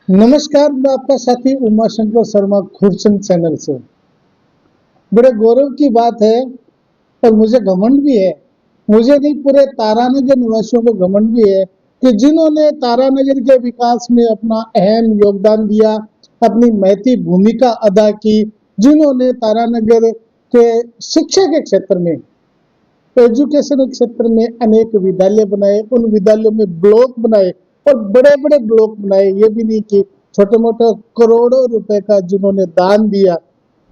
नमस्कार, मैं आपका साथी उमा शंकर शर्मा खुरचंद चैनल से। बड़े गौरव की बात है और मुझे घमंड भी है। मुझे नहीं, पूरे तारानगर निवासियों को घमंड भी है कि जिन्होंने तारानगर के विकास में अपना अहम योगदान दिया, अपनी महती भूमिका अदा की, जिन्होंने तारानगर के शिक्षा के क्षेत्र में, एजुकेशन क्षेत्र में अनेक विद्यालय बनाए, उन विद्यालयों में ब्लॉक बनाए और बड़े बड़े ब्लॉक बनाए। ये भी नहीं कि छोटे मोटे, करोड़ों रुपए का जिन्होंने दान दिया,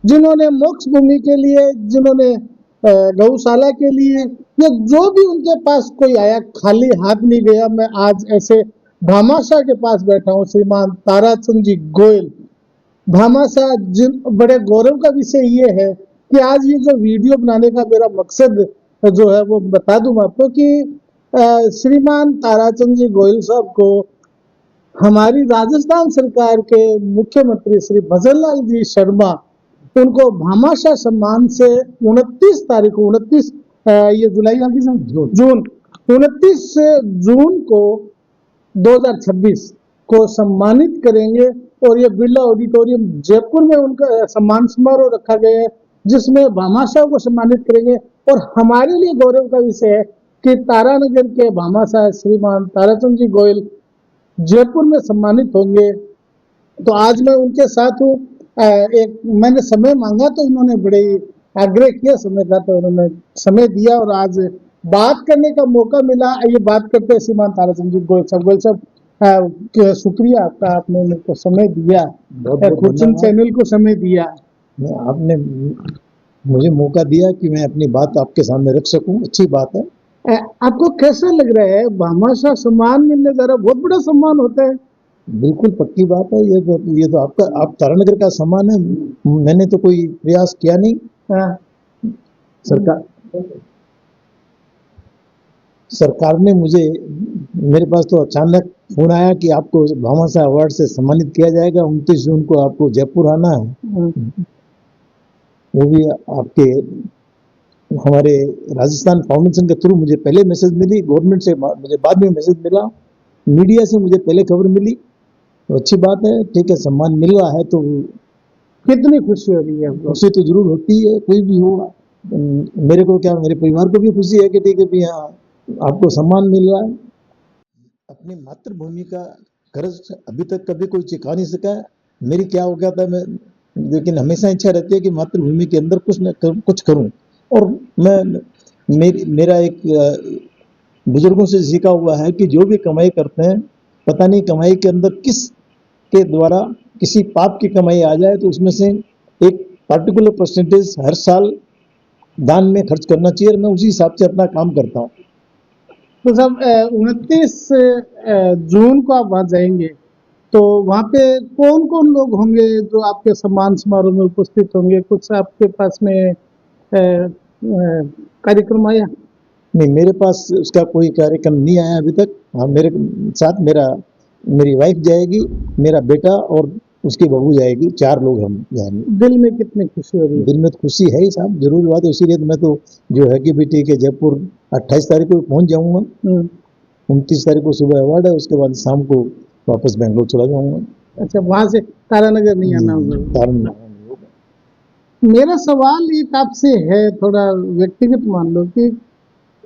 जिन्होंने मोक्ष भूमि के लिए, जिन्होंने गौशाला के लिए, या जो भी उनके पास कोई आया खाली हाथ नहीं गया। मैं आज ऐसे भामाशाह के पास बैठा हूँ, श्रीमान ताराचंद जी गोयल भामाशाह। जिन बड़े गौरव का विषय ये है कि आज ये जो वीडियो बनाने का मेरा मकसद जो है वो बता दूं आपको कि श्रीमान ताराचंद जी गोयल साहब को हमारी राजस्थान सरकार के मुख्यमंत्री श्री भजनलाल जी शर्मा, उनको भामाशाह सम्मान से 29 तारीख को, 29 ये जुलाई की जून 29 जून को 2026 को सम्मानित करेंगे। और ये बिरला ऑडिटोरियम जयपुर में उनका सम्मान समारोह रखा गया है, जिसमें भामाशाह को सम्मानित करेंगे। और हमारे लिए गौरव का विषय है कि तारानगर के भामाशाह श्रीमान ताराचंद जी गोयल जयपुर में सम्मानित होंगे। तो आज मैं उनके साथ हूँ। एक मैंने समय मांगा तो उन्होंने बड़े आग्रह किया समय का, तो उन्होंने समय दिया और आज बात करने का मौका मिला। ये बात करते हैं श्रीमान ताराचंद जी गोयल साहब। गोयल साहब, शुक्रिया आपका, आपने मेरे को समय दिया, खुरचंद चैनल को समय दिया। आपने मुझे मौका दिया कि मैं अपनी बात आपके सामने रख सकूं, अच्छी बात है। आपको कैसा लग रहा है? भामाशाह सम्मान मिलने जा रहा, बहुत बड़ा सम्मान होता है। बिल्कुल पक्की बात है। ये तो आपका, आप तारानगर का सम्मान है। मैंने तो कोई प्रयास किया नहीं। सरकार ने मुझे, मेरे पास तो अचानक फोन आया कि आपको भामाशाह अवार्ड से सम्मानित किया जाएगा, 29 जून को आपको जयपुर आना है। वो भी आपके हमारे राजस्थान फाउंडेशन के थ्रू मुझे पहले मैसेज मिली, गवर्नमेंट से मुझे बाद में मैसेज मिला, मीडिया से मुझे पहले खबर मिली। तो अच्छी बात है, ठीक है, सम्मान मिल रहा है तो कितनी खुशी हो रही है? खुशी तो जरूर होती है, कोई भी हो। मेरे को क्या, मेरे परिवार को भी खुशी है कि ठीक है भी हाँ आपको सम्मान मिल रहा है। अपनी मातृभूमि का कर्ज अभी तक कभी कोई चुका नहीं सका। मेरी क्या हो गया था, मैं लेकिन हमेशा इच्छा रहती है कि मातृभूमि के अंदर कुछ करूं। और मेरा एक बुजुर्गों से सीखा हुआ है कि जो भी कमाई करते हैं, पता नहीं कमाई के अंदर किस के द्वारा किसी पाप की कमाई आ जाए तो उसमें से एक पार्टिकुलर परसेंटेज हर साल दान में खर्च करना चाहिए। और मैं उसी हिसाब से अपना काम करता हूँ। तो साहब, 29 जून को आप वहां जाएंगे तो वहां पे कौन कौन लोग होंगे जो आपके सम्मान समारोह में उपस्थित होंगे? कुछ आपके पास में कार्यक्रम आया? नहीं, मेरे पास उसका कोई कार्यक्रम नहीं आया अभी तक। हाँ, मेरे साथ मेरी वाइफ जाएगी, मेरा बेटा और उसकी बहू जाएगी, 4 लोग हम जाएंगे। दिल में कितनी खुशी हो रही है? दिल में तो खुशी है ही साहब, जरूर बात है। इसीलिए तो मैं तो जो है कि भी ठीक है, जयपुर 28 तारीख को पहुंच जाऊंगा। 29 तारीख को सुबह अवार्ड है, उसके बाद शाम को वापस बेंगलोर चला जाऊंगा। अच्छा, वहां से तारानगर नहीं आना होगा? तारानगर। मेरा सवाल एक आपसे है, थोड़ा व्यक्तिगत मान लो, कि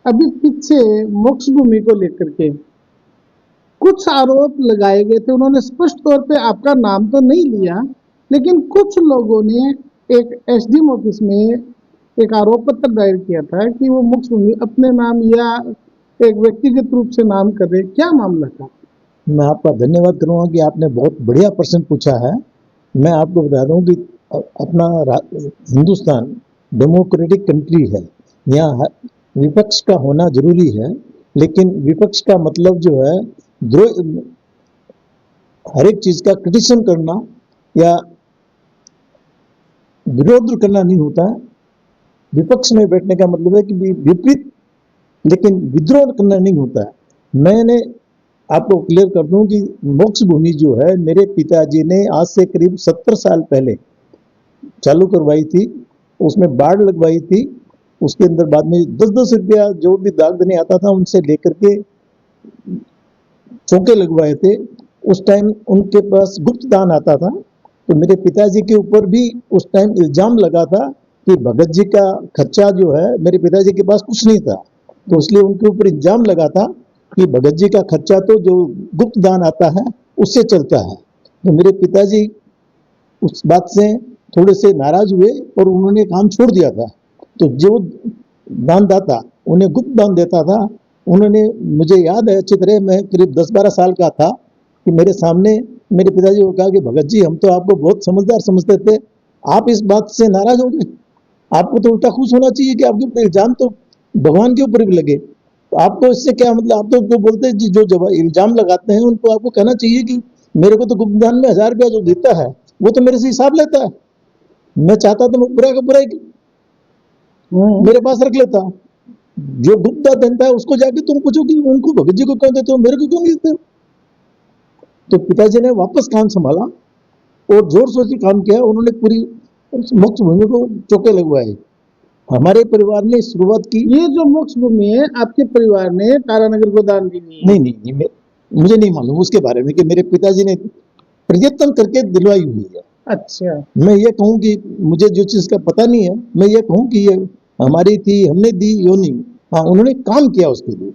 अभी पीछे मोक्ष भूमि को लेकर के कुछ आरोप लगाए गए थे। उन्होंने स्पष्ट तौर पे आपका नाम तो नहीं लिया, लेकिन कुछ लोगों ने एक एसडीएम ऑफिस में एक आरोप पत्र दायर किया था कि वो मोक्ष भूमि अपने नाम या एक व्यक्तिगत रूप से नाम कर रहे। क्या मामला था? मैं आपका धन्यवाद करूंगा कि आपने बहुत बढ़िया प्रश्न पूछा है। मैं आपको बता दूं कि अपना हिंदुस्तान डेमोक्रेटिक कंट्री है। यहाँ विपक्ष का होना जरूरी है, लेकिन विपक्ष का मतलब जो है हर एक चीज का क्रिटिसिज्म करना या विरोध करना नहीं होता है। विपक्ष में बैठने का मतलब है कि विपरीत, लेकिन विद्रोह करना नहीं होता है। मैंने आपको क्लियर कर दूं कि मोक्ष भूमि जो है, मेरे पिताजी ने आज से करीब 70 साल पहले चालू करवाई थी। उसमें बाढ़ लगवाई थी। उसके अंदर बाद में 10-10 रुपया जो भी दाग देने आता था उनसे लेकर के चौके लगवाए थे। उस टाइम उनके पास गुप्त दान आता था, तो मेरे पिताजी के ऊपर भी उस टाइम इल्जाम लगा था कि भगत जी का खर्चा जो है, मेरे पिताजी के पास कुछ नहीं था, तो इसलिए उनके ऊपर इल्जाम लगा था कि भगत जी का खर्चा तो जो गुप्त दान आता है उससे चलता है। तो मेरे पिताजी उस बात से थोड़े से नाराज हुए और उन्होंने काम छोड़ दिया था। तो जो दानदाता उन्हें गुप्त दान देता था, उन्होंने, मुझे याद है अच्छी तरह, मैं करीब 10-12 साल का था, कि मेरे सामने मेरे पिताजी को कहा कि भगत जी, हम तो आपको बहुत समझदार समझते थे, आप इस बात से नाराज हो गए, आपको तो उल्टा खुश होना चाहिए कि आपके ऊपर इल्जाम तो भगवान के ऊपर भी लगे, तो आपको इससे क्या मतलब? आप तो बोलते हैं जी, जो जब इल्जाम लगाते हैं उनको आपको कहना चाहिए कि मेरे को तो गुप्त दान में 1000 रुपया जो देता है वो तो मेरे से हिसाब लेता है, मैं चाहता तो मैं बुरा का बुरा ही मेरे पास रख लेता। जो गुप्त दान देता है उसको जाके तुम पूछो कि उनको भगत जी को क्यों देते हो, मेरे को क्यों नहीं देते? तो पिताजी ने वापस काम संभाला और जोर शोर से काम किया, उन्होंने पूरी मोक्ष भूमि को चौके लगवाए। हमारे परिवार ने शुरुआत की। ये जो मोक्ष भूमि है आपके परिवार ने तारानगर को दान दी नहीं है? नहीं नहीं नहीं, मुझे नहीं मालूम उसके बारे में कि मेरे पिताजी ने प्रयत्न करके दिलवाई हुई है। अच्छा, मैं ये कहूँ कि मुझे जो चीज का पता नहीं है, मैं ये कहूँ कि ये हमारी थी, हमने दी, यो नहीं। हाँ, उन्होंने काम किया उसके लिए।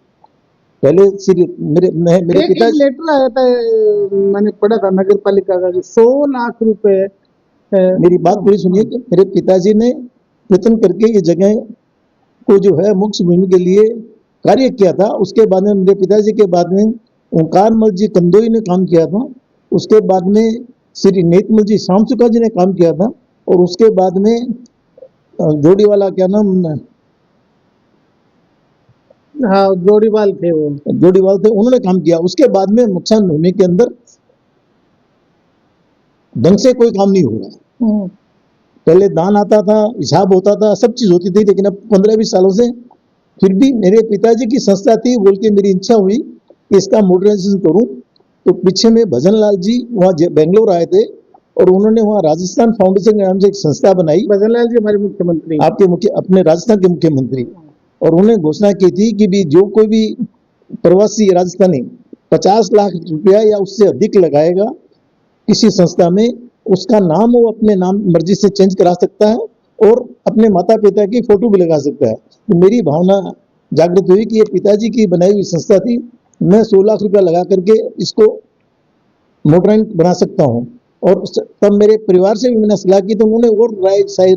पहले सिर्फ मेरे एक पिताजी, लेटर आया था, मैंने पढ़ा था नगर पालिका का, 100 लाख रुपए। मेरी बात पूरी सुनिए कि मेरे पिताजी ने प्रयत्न करके ये जगह को जो है मोक्ष भूमि के लिए कार्य किया था। उसके बाद में मेरे पिताजी के बाद में ओंकारमल जी कंदोई ने काम किया था, उसके बाद में श्री नेतमल जी शामसुका जी ने काम किया था, और उसके बाद में जोड़ी वाला क्या नाम, हाँ, जोड़ीवाल थे वो। जोड़ीवाल थे, उन्होंने काम किया। उसके बाद में मोक्षान भूमि के अंदर ढंग से कोई काम नहीं हो रहा। पहले दान आता था, हिसाब होता था, सब चीज होती थी, लेकिन अब 15-20 सालों से फिर भी मेरे पिताजी की संस्था थी बोल के मेरी इच्छा हुई कि इसका मॉडर्नाइजेशन करूं। तो पीछे में भजन लाल जी वहाँ बेंगलोर आए थे और उन्होंने वहाँ राजस्थान फाउंडेशन के नाम से एक संस्था बनाई। भजन लाल जी हमारे मुख्यमंत्री, आपके अपने राजस्थान के मुख्यमंत्री, और उन्होंने घोषणा की थी कि भी जो कोई भी प्रवासी राजस्थानी 50 लाख रुपया या उससे अधिक लगाएगा किसी संस्था में, उसका नाम वो अपने नाम मर्जी से चेंज करा सकता है और अपने माता पिता की फोटो भी लगा सकता है। तो मेरी भावना जागृत हुई कि ये पिताजी की बनाई हुई संस्था थी, मैं 100 लाख रुपया लगा करके इसको मॉडर्न बना सकता हूँ। और तब मेरे परिवार से भी मैंने सलाह की, तो उन्होंने और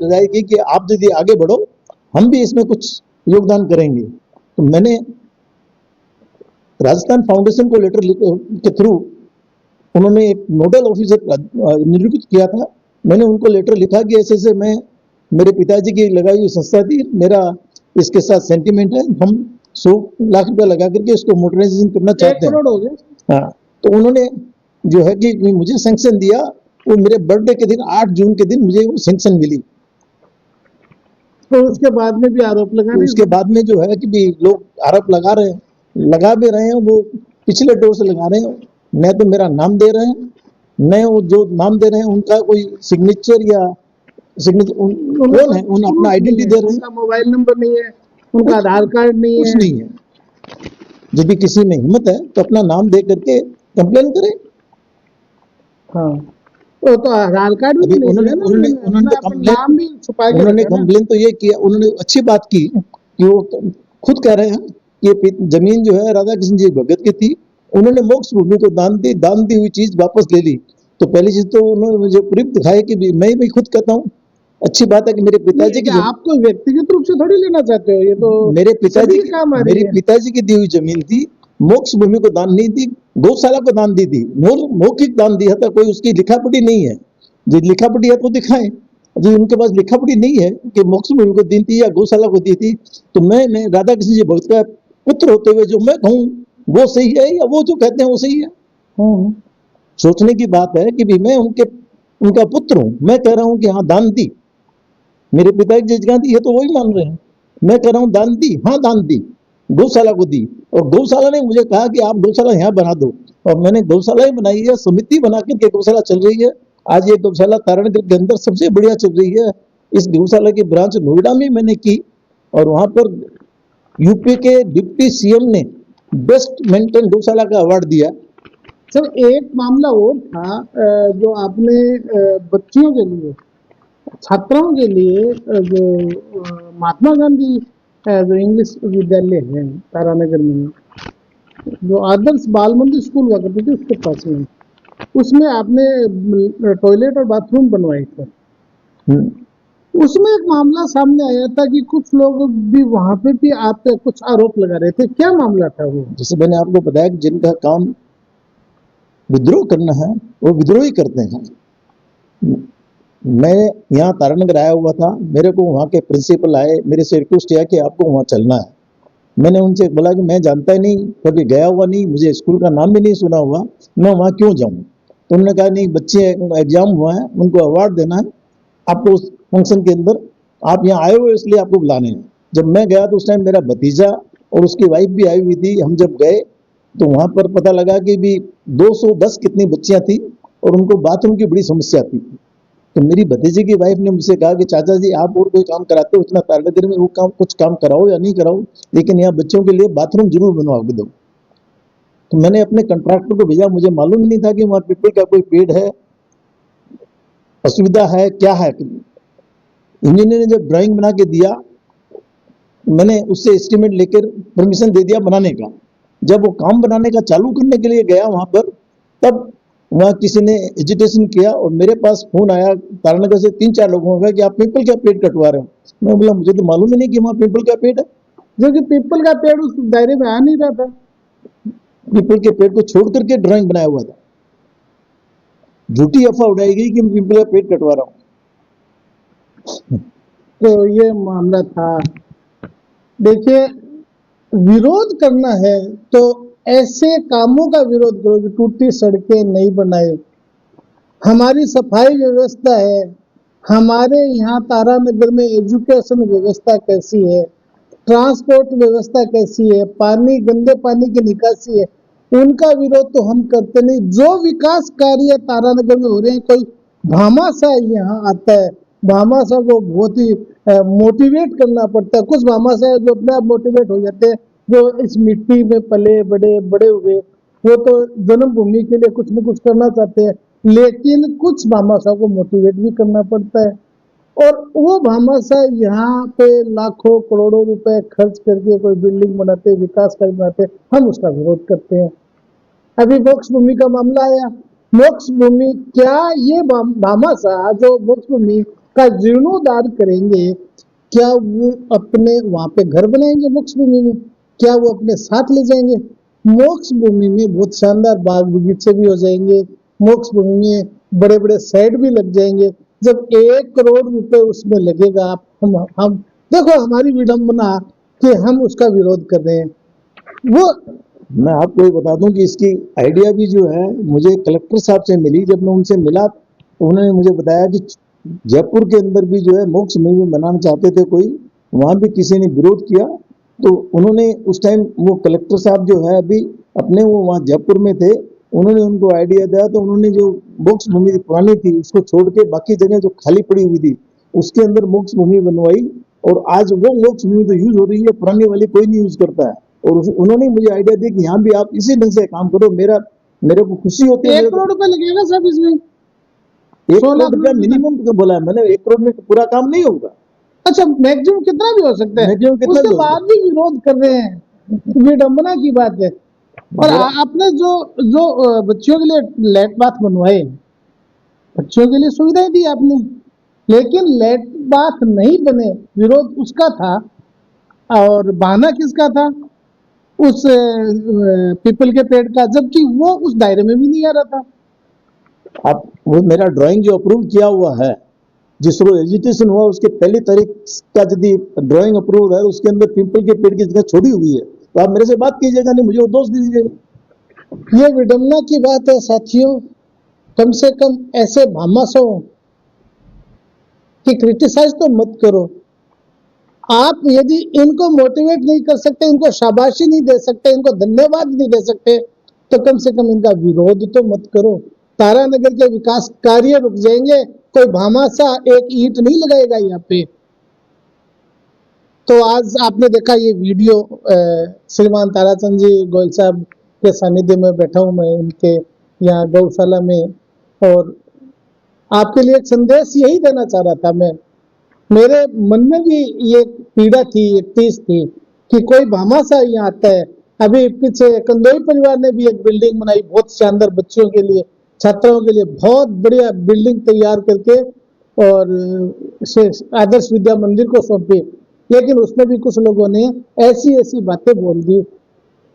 राय की कि आप यदि आगे बढ़ो, हम भी इसमें कुछ योगदान करेंगे। तो मैंने राजस्थान फाउंडेशन को लेटर के थ्रू, उन्होंने एक नोडल ऑफिसर निरूपित किया था, मैंने उनको लेटर लिखा कि ऐसे ऐसे मैं, मेरे पिताजी की लगाई हुई संस्था थी, मेरा इसके साथ सेंटिमेंट है, हम 100 लाख रुपया लगा करके इसको मॉडर्नाइजेशन करना 1 चाहते हैं। करोड़ हो गए। हाँ, तो उन्होंने जो है कि मुझे सैंक्शन दिया, वो मेरे बर्थडे के दिन 8 जून के दिन मुझे वो सैंक्शन मिली। तो उसके बाद में भी आरोप लगा तो उसके बाद में जो है कि भी लोग आरोप लगा रहे हैं, लगा भी रहे हैं, वो पिछले दौर से लगा रहे हैं, न तो मेरा नाम दे रहे हैं, न वो जो नाम दे रहे हैं उनका कोई सिग्नेचर या कौन है, उन अपना आइडेंटिटी दे रहे हैं, उनका मोबाइल नंबर नहीं है, उनका आधार कार्ड नहीं कुछ है। नहीं है। जब भी किसी में हिम्मत है तो अपना नाम दे करके कंप्लेन करे। हाँ, तो आधार कार्ड भी अभी नहीं उन्होंने है ना, उन्होंने अपना उन्होंने नाम भी छुपा के उन्होंने रखा है ना। कंप्लेन तो ये किया, उन्होंने अच्छी बात की कि वो खुद कह रहे हैं कि ये जमीन जो है राधा कृष्ण जी भगत की थी, उन्होंने मोक्ष भूमि को दान दी हुई चीज वापस ले ली। तो पहली चीज तो उन्होंने मुझे प्रूफ दिखाया कि मैं भी खुद कहता हूँ, अच्छी बात है कि मेरे पिताजी की आप तो व्यक्तिगत रूप से थोड़ी लेना चाहते हो, ये तो मेरे पिताजी सभी के काम आ रही मेरे है। पिताजी की दी हुई जमीन थी, मोक्ष भूमि को दान नहीं दी, गौशाला को दान दी थी, मौखिक दान दिया था, कोई उसकी लिखापटी नहीं है। जो लिखापटी है तो दिखाएं, जो उनके पास लिखापटी नहीं है कि मोक्ष भूमि को दी थी या गौशाला को दी थी, तो मैं राधा कृष्ण जी भक्त का पुत्र होते हुए जो मैं कहूँ वो सही है या वो जो कहते हैं वो सही है? सोचने की बात है कि भी मैं उनका पुत्र हूं, मैं कह रहा हूं कि हाँ दान दी, मेरे पिताजी जी जगह दी है तो वही मान रहे हैं, मैं कह रहा हूँ दान दी, हाँ दान दी, गौशाला को दी, और गौशाला ने मुझे कहा कि आप गौशाला यहाँ बना दो, और मैंने गौशाला ही बनाई है, समिति बना करके गौशाला चल रही है। आज ये गौशाला तारणगढ़ के अंदर सबसे बढ़िया चल रही है। इस गौशाला की ब्रांच नोएडा में मैंने की, और वहां पर यूपी के डिप्टी सीएम ने बेस्ट मेंटेन गौशाला का अवार्ड दिया। सर एक मामला और था, जो आपने बच्चियों के लिए, छात्राओं के लिए, जो महात्मा गांधी जो इंग्लिश विद्यालय है तारानगर में, जो आदर्श बाल मंदिर स्कूल हुआ करती थी उसके पास में, उसमें आपने टॉयलेट और बाथरूम बनवाए थे। हम्म, उसमें एक मामला सामने आया था कि कुछ लोग भी वहां पे भी आप पे कुछ आरोप लगा रहे थे, क्या मामला था वो? जैसे मैंने आपको बताया कि जिनका काम विद्रोह करना है वो विद्रोह ही करते हैं। मैं यहाँ तारानगर आया हुआ था, मेरे को वहाँ के प्रिंसिपल आए, मेरे से रिक्वेस्ट किया कि आपको वहाँ चलना है। मैंने उनसे बोला कि मैं जानता ही नहीं, कभी गया हुआ नहीं, मुझे स्कूल का नाम भी नहीं सुना हुआ, मैं वहाँ क्यों जाऊँ? तो उन्होंने कहा नहीं, बच्चे एग्जाम हुआ है, उनको अवार्ड देना है, आपको उस फंक्शन के अंदर आप यहाँ आए हुए इसलिए आपको बुलाने हैं। जब मैं गया तो उस टाइम मेरा भतीजा और उसकी वाइफ भी आई हुई थी। हम जब गए तो वहां पर पता लगा कि भी 210 कितनी बच्चियां थी और उनको बाथरूम की बड़ी समस्या थी। तो मेरी भतीजे की वाइफ ने मुझसे कहा कि चाचा जी आप और कोई काम कराते हो इतना तारानगर में, वो काम कुछ काम कराओ या नहीं कराओ, लेकिन यहाँ बच्चों के लिए बाथरूम जरूर बनवा के दो। तो मैंने अपने कंट्रैक्टर को भेजा, मुझे मालूम ही नहीं था कि वहाँ पीपल का कोई पेड़ है, असुविधा है, क्या है। इंजीनियर ने जब ड्राइंग बना के दिया, मैंने उससे एस्टिमेट लेकर परमिशन दे दिया बनाने का। जब वो काम बनाने का चालू करने के लिए गया वहां पर, तब वहां किसी ने एजिटेशन किया और मेरे पास फोन आया तारानगर से 3-4 लोगों का कि आप पीपल का पेड़ कटवा रहे हो। मैं बोला मुझे तो मालूम ही नहीं कि वहां पीपल का पेड़ है। जो कि पीपल का पेड़ उस दायरे में आ नहीं रहा था। पीपल के पेड़ को छोड़ करके ड्राइंग बनाया हुआ था। झूठी अफवाह उड़ाई गई कि मैं पीपल का पेड़ कटवा रहा हूँ। तो ये मामला था। देखिए, विरोध करना है तो ऐसे कामों का विरोध करो कि टूटी सड़कें नहीं बनाए, हमारी सफाई व्यवस्था है, हमारे यहाँ तारानगर में एजुकेशन व्यवस्था कैसी है, ट्रांसपोर्ट व्यवस्था कैसी है, पानी, गंदे पानी की निकासी है, उनका विरोध तो हम करते नहीं। जो विकास कार्य तारानगर में हो रहे हैं, कोई भामाशाह यहाँ आता है, भामाशाह को बहुत ही मोटिवेट करना पड़ता है। कुछ भामाशाह जो अपने आप मोटिवेट हो जाते हैं, जो इस मिट्टी में पले बड़े बड़े हुए, वो तो जन्मभूमि के लिए कुछ न कुछ करना चाहते हैं, लेकिन कुछ भामाशाह को मोटिवेट भी करना पड़ता है। और वो भामाशाह यहाँ पे लाखों करोड़ों रुपए खर्च करके कोई बिल्डिंग बनाते, विकास कार्य बनाते, हम उसका विरोध करते हैं। अभी मोक्ष भूमि का मामला आया, मोक्ष भूमि, क्या ये भामाशाह जो मोक्ष भूमि का जीर्णोद्धार करेंगे, क्या वो अपने वहां पे घर बनाएंगे मोक्ष भूमि में? क्या वो अपने साथ ले जाएंगे? मोक्ष भूमि में बहुत शानदार बाग बगीचे भी हो जाएंगे, मोक्ष भूमि में बड़े बड़े साइड भी लग जाएंगे। जब 1 करोड़ रुपए उसमें लगेगा, हम देखो हमारी विडंबना कि हम उसका विरोध कर रहे हैं। वो मैं आपको ये बता दूं कि इसकी आइडिया भी जो है मुझे कलेक्टर साहब से मिली। जब मैं उनसे मिला तो उन्होंने मुझे बताया कि जयपुर के अंदर भी जो है मोक्ष मुहिम बनाना चाहते थे कोई, वहां भी किसी ने विरोध किया। तो उन्होंने उस टाइम, वो कलेक्टर साहब जो है अभी अपने वो वहाँ जयपुर में थे, उन्होंने उनको आइडिया दिया। तो उन्होंने जो मोक्ष भूमि पुरानी थी उसको छोड़ के बाकी जगह जो खाली पड़ी हुई थी उसके अंदर मोक्ष भूमि बनवाई, और आज वो मोक्ष भूमि तो यूज हो रही है, पुरानी वाली कोई नहीं यूज करता है। और उन्होंने मुझे आइडिया दी कि यहाँ भी आप इसी ढंग से काम करो, मेरे को खुशी होती है। 1 करोड़ रुपए लगेगा सब इसमें, 1 करोड़ रुपया मिनिमम तो बोला है मैंने, 1 करोड़ में पूरा काम नहीं होगा। अच्छा मैक्सिमम कितना भी हो सकता है, मैक्सिमम कितना उसके भी हो बाद भी विरोध कर रहे हैं, विडंबना की बात है। और आपने जो जो बच्चियों के लिए लेट बाथ बनवाए, बच्चों के लिए सुविधाएं दी आपने, लेकिन लेट बाथ नहीं बने, विरोध उसका था। और बहाना किसका था? उस पीपल के पेड़ का, जबकि वो उस दायरे में भी नहीं आ रहा था। आप वो मेरा ड्राइंग जो अप्रूव किया हुआ है, जिस रोज एजुकेशन हुआ उसके पहली तारीख का यदि ड्राइंग अप्रूव है, उसके अंदर पीपल के पेड़ की जगह छोड़ी हुई है, तो आप मेरे से बात कीजिएगा, नहीं मुझे वो दोष दीजिएगा। ये विडंबना की बात है साथियों। कम से कम ऐसे भामाशाहों की क्रिटिसाइज तो मत करो। आप यदि इनको मोटिवेट नहीं कर सकते, इनको शाबाशी नहीं दे सकते, इनको धन्यवाद नहीं दे सकते, तो कम से कम इनका विरोध तो मत करो। तारानगर के विकास कार्य रुक जाएंगे, कोई भामाशाह एक ईंट नहीं लगाएगा यहाँ पे। तो आज आपने देखा ये वीडियो, श्रीमान ताराचंद जी गोयल साहब के सानिध्य में बैठा हूं मैं, उनके यहाँ गौशाला में। और आपके लिए एक संदेश यही देना चाह रहा था मैं। मेरे मन में भी ये पीड़ा थी, ये टीस थी कि कोई भामाशाह यहाँ आता है। अभी पीछे कंदोई परिवार ने भी एक बिल्डिंग बनाई, बहुत शानदार, बच्चों के लिए, छात्राओं के लिए बहुत बढ़िया बिल्डिंग तैयार करके और आदर्श विद्या मंदिर को सौंपी। लेकिन उसमें भी कुछ लोगों ने ऐसी ऐसी बातें बोल दी।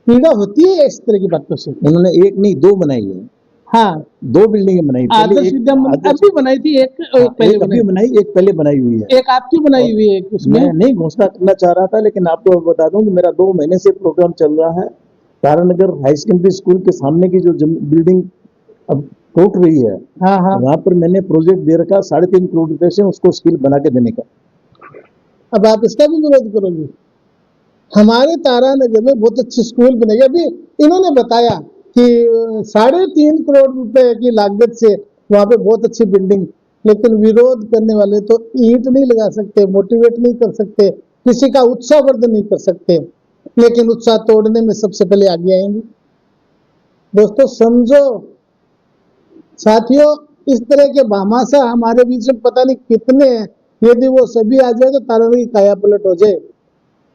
पीड़ा होती है इस तरह की बातों से। उन्होंने एक नहीं दो बनाई है, हाँ, 2 बिल्डिंगें बनाई। पहले आदर्श एक विद्या मंदिर आदर्श अभी बनाई थी, एक पहले एक अभी बनाई, एक पहले बनाई हुई है। एक आपकी बनाई हुई है उसमें। मैं नहीं घोषणा करना चाह रहा था, लेकिन आपको बता दूं कि मेरा 2 महीने से प्रोग्राम चल रहा है। तारानगर हाई सेकेंडरी स्कूल के सामने की जो बिल्डिंग अब टूट रही है, हाँ हाँ, वहां पर मैंने प्रोजेक्ट दे रखा 3.5 करोड़ रुपए से उसको स्किल बना के देने का। अब आप इसका भी विरोध करोगे? हमारे तारानगर में बहुत अच्छे स्कूल बनेंगे। अभी इन्होंने बताया कि 3.5 करोड़ रुपए की लागत से वहां पे बहुत अच्छी बिल्डिंग, लेकिन विरोध करने वाले तो ईंट नहीं लगा सकते, मोटिवेट नहीं कर सकते, किसी का उत्साहवर्धन नहीं कर सकते, लेकिन उत्साह तोड़ने में सबसे पहले आगे आएंगे। दोस्तों समझो साथियों, इस तरह के भामाशाह हमारे बीच में पता नहीं कितने हैं। यदि वो सभी आ जाए तो तारानगर की काया पलट हो जाए,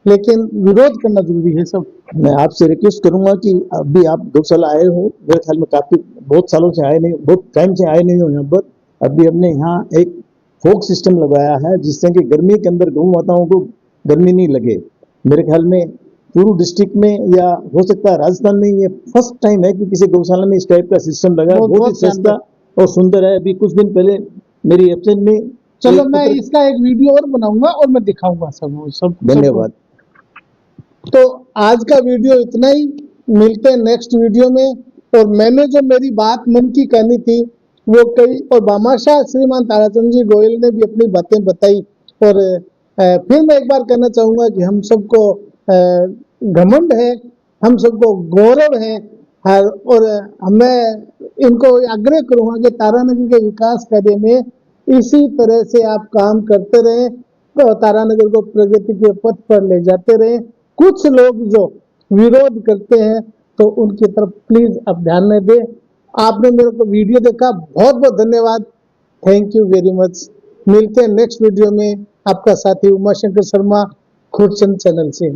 लेकिन विरोध करना जरूरी है सब। मैं आपसे रिक्वेस्ट करूंगा कि अभी आप गौशाला आए हो, मेरे ख्याल में काफी बहुत सालों से आए नहीं, बहुत टाइम से आए नहीं हो यहाँ पर। अभी हमने यहाँ एक फोक सिस्टम लगाया है जिससे कि गर्मी के अंदर गौ माताओं को गर्मी नहीं लगे। मेरे ख्याल में पूर्व डिस्ट्रिक्ट में या हो सकता है राजस्थान में ये फर्स्ट टाइम है कि किसी गौशाला में इस टाइप का सिस्टम लगा है। बहुत ही सस्ता और सुंदर है। अभी कुछ दिन पहले मेरी एब्सेंट में चलो मैं इसका एक वीडियो और बनाऊंगा और मैं दिखाऊंगा सब। धन्यवाद। तो आज का वीडियो इतना ही, मिलते हैं नेक्स्ट वीडियो में। और मैंने जो मेरी बात मन की कहनी थी वो कही, और भामाशाह श्रीमान ताराचंद जी गोयल ने भी अपनी बातें बताई। और फिर मैं एक बार कहना चाहूंगा कि हम सबको घमंड है, हम सबको गौरव है। और मैं इनको आग्रह करूंगा कि तारानगर के विकास कार्य में इसी तरह से आप काम करते रहें, तो तारानगर को प्रगति के पथ पर ले जाते रहें। कुछ लोग जो विरोध करते हैं तो उनकी तरफ प्लीज आप ध्यान न दें। आपने मेरे को वीडियो देखा, बहुत बहुत धन्यवाद, थैंक यू वेरी मच। मिलते हैं नेक्स्ट वीडियो में, आपका साथी उमाशंकर शर्मा, खुरचंद चैनल से।